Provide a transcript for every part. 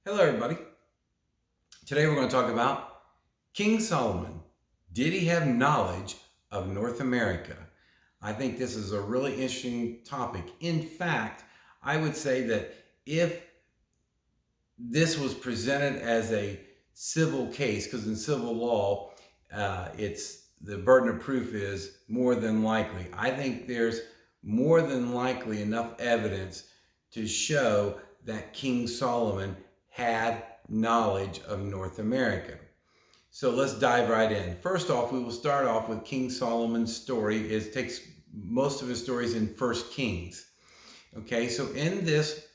Hello, everybody. Today we're going to talk about King Solomon. Did he have knowledge of North America? I think this is a really interesting topic. In fact, I would say that if this was presented as a civil case, because in civil law, it's the burden of proof is more than likely. I think there's more than likely enough evidence to show that King Solomon had knowledge of North America. So let's dive right in. First off, we will start off with King Solomon's story. It takes most of his stories in First Kings. Okay, so in this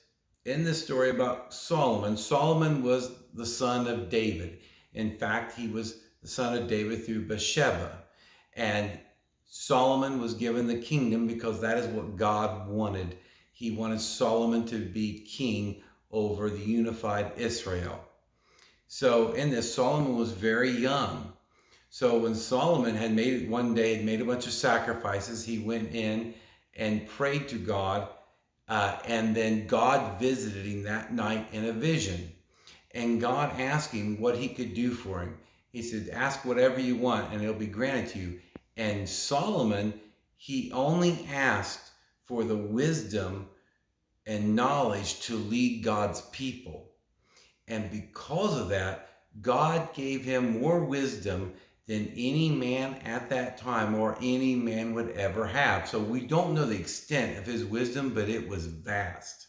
story about Solomon, Solomon was the son of David. In fact, he was the son of David through Bathsheba. And Solomon was given the kingdom because that is what God wanted. He wanted Solomon to be king over the unified Israel. So in this, Solomon was very young. So when Solomon had made one day had made a bunch of sacrifices, he went in and prayed to God, and then God visited him that night in a vision. And God asked him what he could do for him. He said, "Ask whatever you want, and it'll be granted to you." And Solomon, he only asked for the wisdom and knowledge to lead God's people. And because of that, God gave him more wisdom than any man at that time or any man would ever have. So we don't know the extent of his wisdom, but it was vast.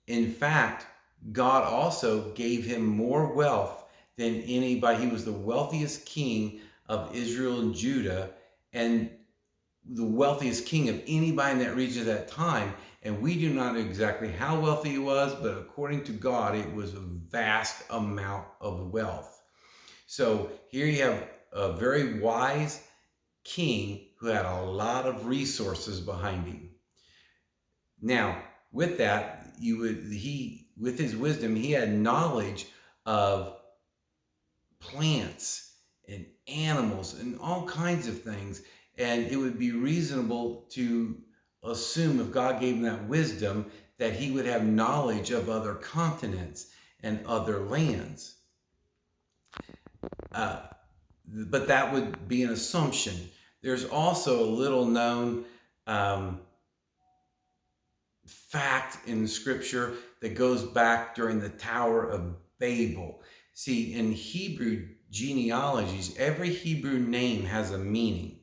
In fact, God also gave him more wealth than anybody. He was the wealthiest king of Israel and Judah, and the wealthiest king of anybody in that region at that time. And we do not know exactly how wealthy he was, but according to God, it was a vast amount of wealth. So here you have a very wise king who had a lot of resources behind him. Now, with that, with his wisdom, he had knowledge of plants and animals and all kinds of things. And it would be reasonable to assume, if God gave him that wisdom, that he would have knowledge of other continents and other lands. Uh, but that would be an assumption. There's also a little known fact in scripture that goes back during the Tower of Babel. See, in Hebrew genealogies, every Hebrew name has a meaning.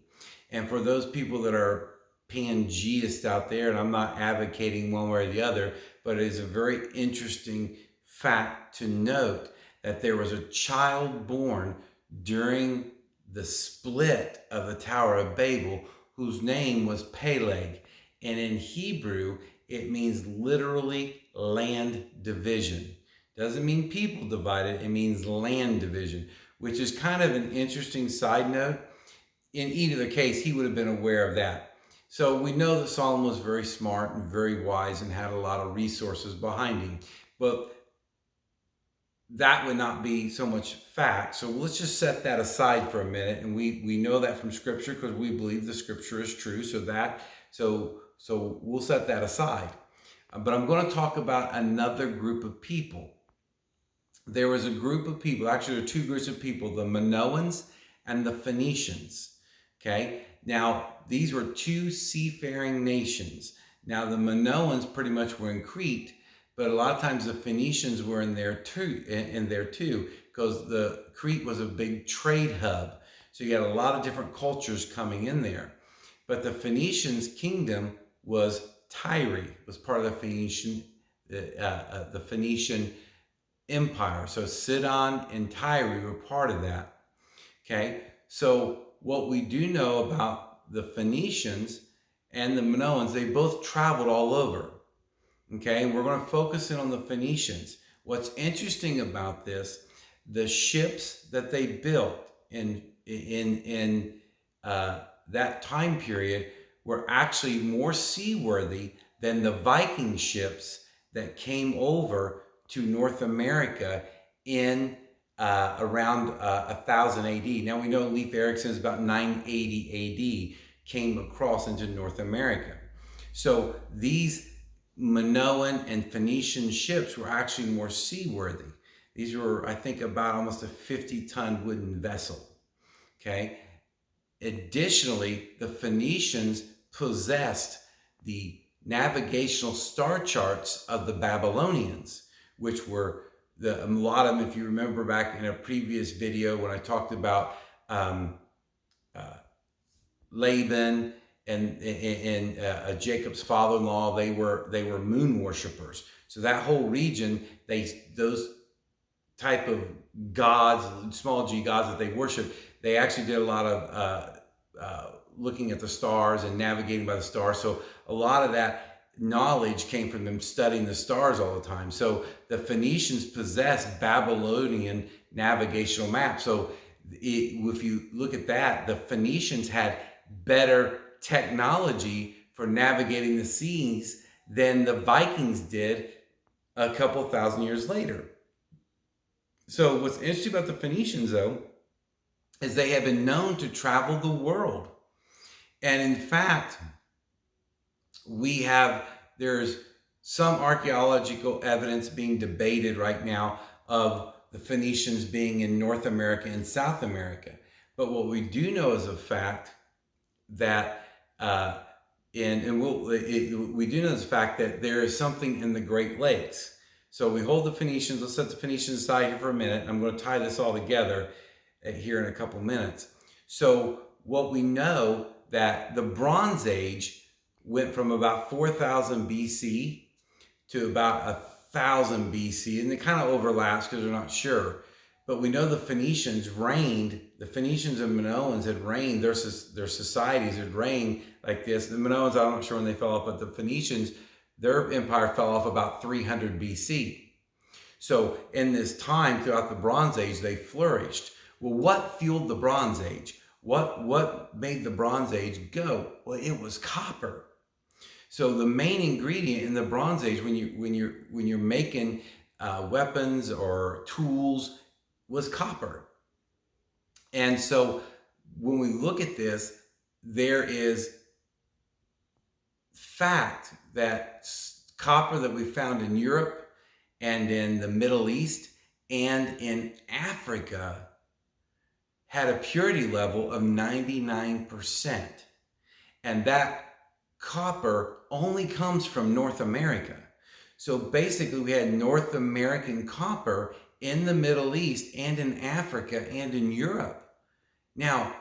And for those people that are Pangeists out there, and I'm not advocating one way or the other, but it is a very interesting fact to note that there was a child born during the split of the Tower of Babel whose name was Peleg. And in Hebrew, it means literally land division. Doesn't mean people divided, it means land division, which is kind of an interesting side note. In either case, he would have been aware of that. So we know that Solomon was very smart and very wise and had a lot of resources behind him. But that would not be so much fact. So let's just set that aside for a minute. And we know that from scripture because we believe the scripture is true. So we'll set that aside. But I'm going to talk about another group of people. There was a group of people, actually there are two groups of people, the Minoans and the Phoenicians. Okay, now these were two seafaring nations. Now the Minoans pretty much were in Crete, but a lot of times the Phoenicians were in there too, because the Crete was a big trade hub. So you had a lot of different cultures coming in there. But the Phoenicians' kingdom was Tyre, was part of the Phoenician empire. So Sidon and Tyre were part of that. Okay, so what we do know about the Phoenicians and the Minoans, they both traveled all over. Okay, and we're going to focus in on the Phoenicians. What's interesting about this, the ships that they built in that time period were actually more seaworthy than the Viking ships that came over to North America in around 1000 AD. Now we know Leif Erikson is about 980 AD came across into North America. So these Minoan and Phoenician ships were actually more seaworthy. These were, I think, about almost a 50-ton wooden vessel. Okay. Additionally, the Phoenicians possessed the navigational star charts of the Babylonians, which were a lot of them, if you remember back in a previous video when I talked about Laban and Jacob's father-in-law, they were moon worshipers. So that whole region, those type of gods, small g gods that they worship, they actually did a lot of looking at the stars and navigating by the stars. So a lot of that knowledge came from them studying the stars all the time. So the Phoenicians possessed Babylonian navigational maps. So if you look at that, the Phoenicians had better technology for navigating the seas than the Vikings did a couple thousand years later. So what's interesting about the Phoenicians, though, is they have been known to travel the world. And in fact, there's some archaeological evidence being debated right now of the Phoenicians being in North America and South America. But what we do know is a fact that, we do know is a fact that there is something in the Great Lakes. So we hold the Phoenicians, let's set the Phoenicians aside here for a minute. I'm going to tie this all together here in a couple minutes. So what we know, that the Bronze Age went from about 4000 BC to about 1000 BC, and it kind of overlaps because we're not sure. But we know the Phoenicians reigned, the Phoenicians and Minoans had reigned, their societies had reigned like this. The Minoans, I'm not sure when they fell off, but the Phoenicians, their empire fell off about 300 BC. So in this time throughout the Bronze Age, they flourished. Well, what fueled the Bronze Age? What made the Bronze Age go? Well, it was copper. So the main ingredient in the Bronze Age, when you're making weapons or tools, was copper. And so when we look at this, there is fact that copper that we found in Europe and in the Middle East and in Africa had a purity level of 99%. And that copper only comes from North America. So basically we had North American copper in the Middle East and in Africa and in Europe. Now,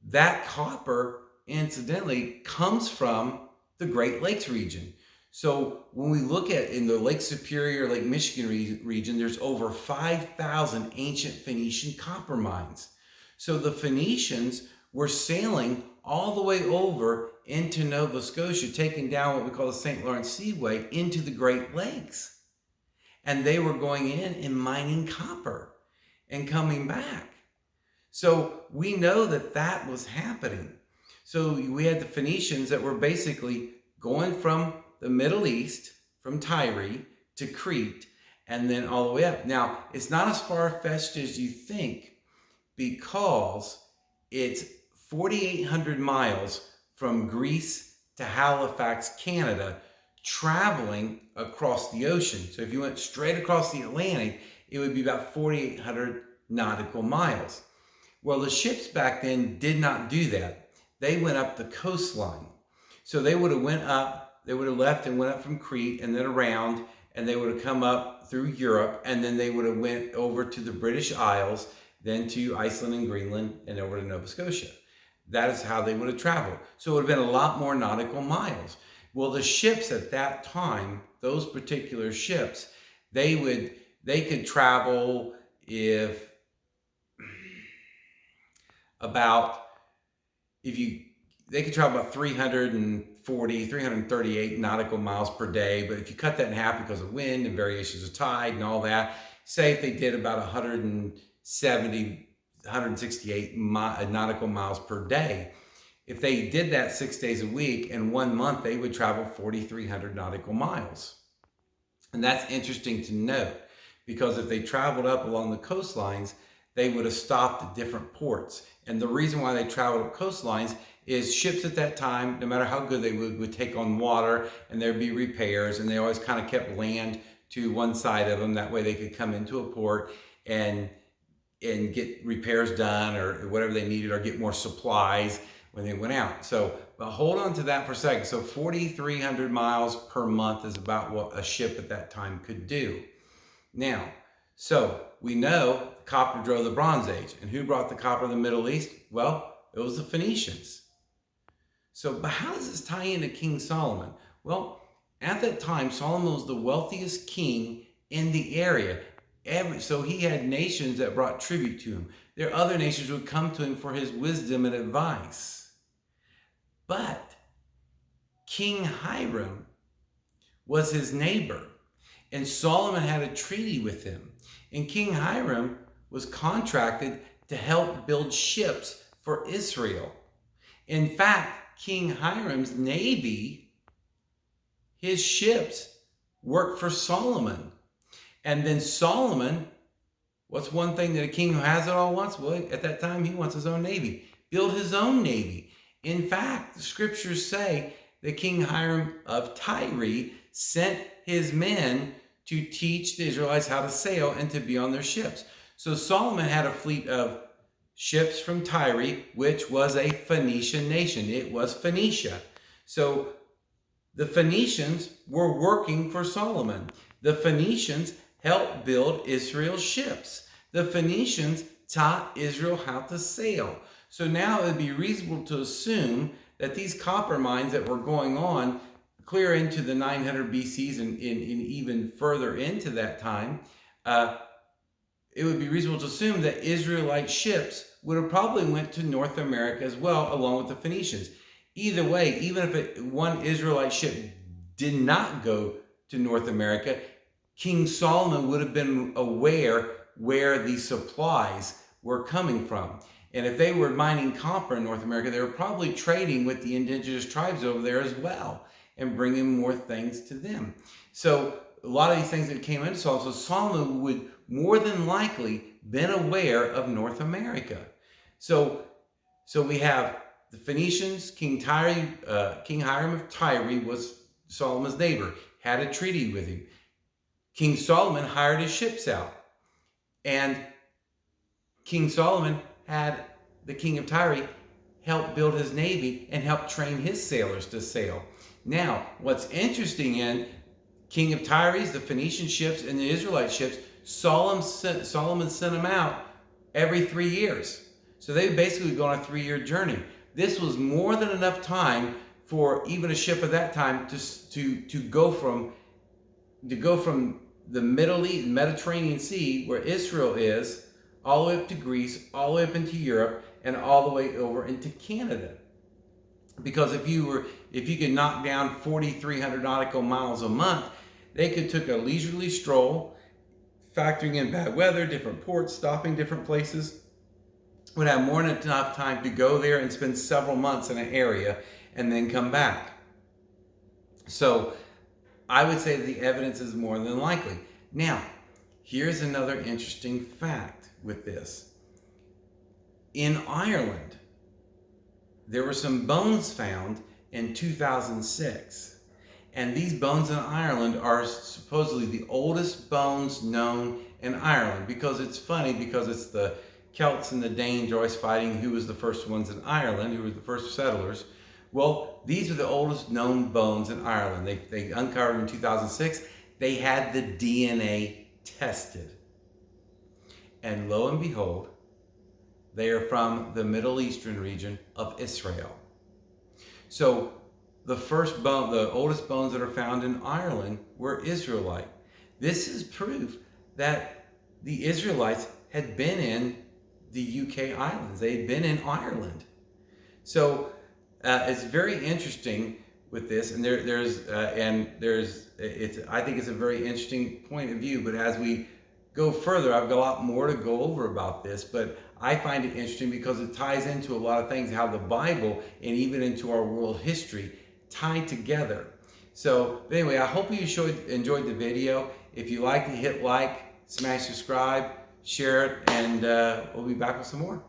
that copper, incidentally, comes from the Great Lakes region. So when we look at in the Lake Superior, Lake Michigan region, there's over 5,000 ancient Phoenician copper mines. So the Phoenicians were sailing all the way over into Nova Scotia, taking down what we call the St. Lawrence Seaway into the Great Lakes. And they were going in and mining copper and coming back. So we know that that was happening. So we had the Phoenicians that were basically going from the Middle East, from Tyre to Crete, and then all the way up. Now, it's not as far-fetched as you think, because it's 4,800 miles from Greece to Halifax, Canada, traveling across the ocean. So if you went straight across the Atlantic, it would be about 4,800 nautical miles. Well, the ships back then did not do that. They went up the coastline. So they would have left and went up from Crete and then around, and they would have come up through Europe, and then they would have went over to the British Isles, then to Iceland and Greenland, and over to Nova Scotia. That is how they would have traveled. So it would have been a lot more nautical miles. Well, the ships at that time, those particular ships, they could travel they could travel about 338 nautical miles per day. But if you cut that in half because of wind and variations of tide and all that, say if they did about 168 nautical miles per day, if they did that 6 days a week, in 1 month, they would travel 4,300 nautical miles. And that's interesting to note, because if they traveled up along the coastlines, they would have stopped at different ports. And the reason why they traveled up coastlines is ships at that time, no matter how good they would take on water, and there'd be repairs, and they always kind of kept land to one side of them. That way they could come into a port and get repairs done or whatever they needed, or get more supplies when they went out. So, but hold on to that for a second. So 4,300 miles per month is about what a ship at that time could do. Now, so we know copper drove the Bronze Age. And who brought the copper to the Middle East? Well, it was the Phoenicians. So, but how does this tie into King Solomon? Well, at that time, Solomon was the wealthiest king in the area. So he had nations that brought tribute to him. There are other nations who would come to him for his wisdom and advice. But King Hiram was his neighbor, and Solomon had a treaty with him. And King Hiram was contracted to help build ships for Israel. In fact, King Hiram's navy, his ships, worked for Solomon. And then Solomon, what's one thing that a king who has it all wants? Well, at that time, he wants his own navy. Build his own navy. In fact, the scriptures say that King Hiram of Tyre sent his men to teach the Israelites how to sail and to be on their ships. So Solomon had a fleet of ships from Tyre, which was a Phoenician nation. It was Phoenicia. So the Phoenicians were working for Solomon. The Phoenicians helped build Israel's ships. The Phoenicians taught Israel how to sail. So now it would be reasonable to assume that these copper mines that were going on clear into the 900 BCs and even further into that time, it would be reasonable to assume that Israelite ships would have probably went to North America as well, along with the Phoenicians. Either way, even if one Israelite ship did not go to North America, King Solomon would have been aware where the supplies were coming from. And if they were mining copper in North America, they were probably trading with the indigenous tribes over there as well and bringing more things to them. So a lot of these things that came into Solomon, so Solomon would more than likely been aware of North America. So we have the Phoenicians, King Hiram of Tyre was Solomon's neighbor, had a treaty with him. King Solomon hired his ships out. And King Solomon had the king of Tyre help build his navy and help train his sailors to sail. Now, what's interesting in King of Tyre's, the Phoenician ships, and the Israelite ships, Solomon sent them out every 3 years. So they basically go on a 3-year journey. This was more than enough time for even a ship at that time to go from the Middle East, Mediterranean Sea, where Israel is, all the way up to Greece, all the way up into Europe, and all the way over into Canada. Because if you could knock down 4,300 nautical miles a month, they could take a leisurely stroll, factoring in bad weather, different ports, stopping different places, would have more than enough time to go there and spend several months in an area and then come back. So I would say the evidence is more than likely. Now, here's another interesting fact with this. In Ireland, there were some bones found in 2006. And these bones in Ireland are supposedly the oldest bones known in Ireland. Because it's funny, because it's the Celts and the Danes are always fighting who was the first ones in Ireland, who were the first settlers. Well, these are the oldest known bones in Ireland. They uncovered in 2006. They had the DNA tested. And lo and behold, they are from the Middle Eastern region of Israel. So the oldest bones that are found in Ireland were Israelite. This is proof that the Israelites had been in the UK islands. They had been in Ireland. So it's very interesting with this, and I think it's a very interesting point of view. But as we go further, I've got a lot more to go over about this, but I find it interesting because it ties into a lot of things, how the Bible and even into our world history tie together. So anyway, I hope you enjoyed the video. If you liked it, hit like, smash subscribe, share it, and we'll be back with some more.